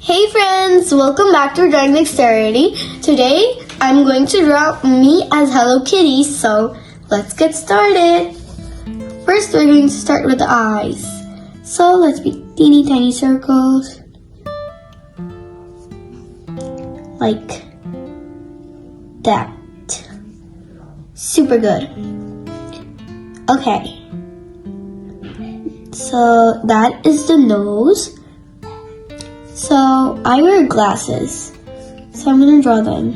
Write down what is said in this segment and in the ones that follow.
Hey friends, welcome back to Drawing Dexterity. Today I'm going to draw me as Hello Kitty, so let's get started. First we're going to start with the eyes. So let's be teeny tiny circles. Like that. Super good. Okay. So that is the nose. So I wear glasses, so I'm gonna draw them.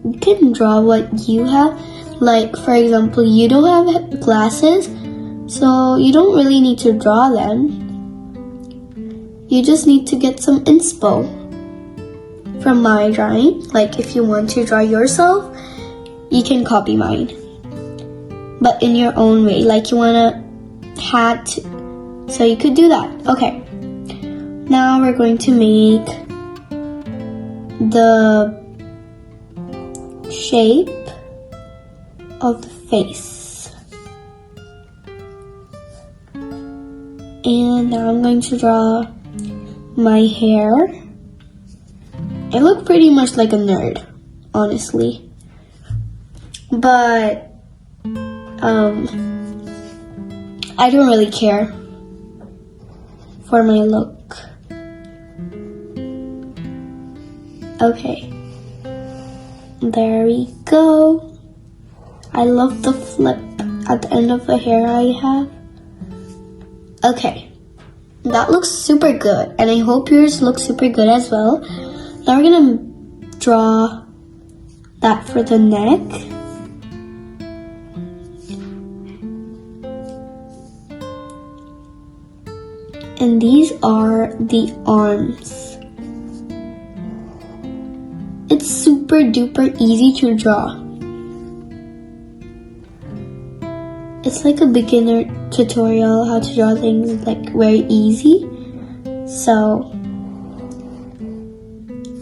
You can draw what you have. Like, for example, you don't have glasses, so you don't really need to draw them. You just need to get some inspo from my drawing. Like, if you want to draw yourself, you can copy mine, but in your own way. Like, you wanna hat, so you could do that. Okay, now we're going to make the shape of the face, and now I'm going to draw my hair. I look pretty much like a nerd, honestly, but I don't really care for my look. Okay, there we go. I love the flip at the end of the hair I have. Okay, that looks super good, and I hope yours looks super good as well. Now we're gonna draw that for the neck. And these are the arms. It's super duper easy to draw. It's like a beginner tutorial how to draw things, like very easy. So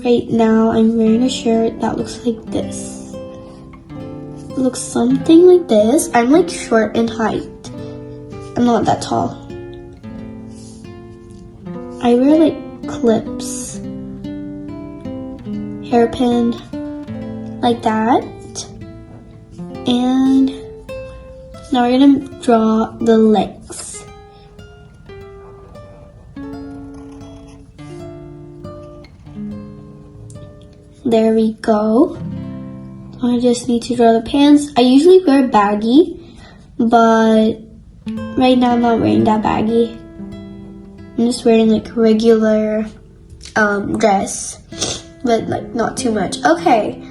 right now I'm wearing a shirt that looks like this. It looks something like this. I'm like short in height. I'm not that tall. I wear like clips, hairpin, like that. And now we're gonna draw the legs. There we go. I just need to draw the pants. I usually wear baggy, but right now I'm not wearing that baggy. I'm just wearing like regular dress, but like not too much. Okay,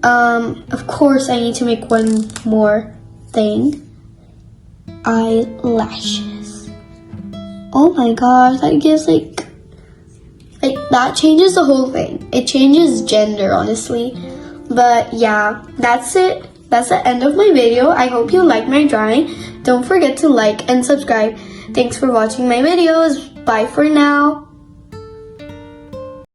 of course I need to make one more thing. Eyelashes. Oh my gosh, that gives like that changes the whole thing. It changes gender, honestly. But yeah, that's it. That's the end of my video. I hope you like my drawing. Don't forget to like and subscribe. Thanks for watching my videos. Bye for now.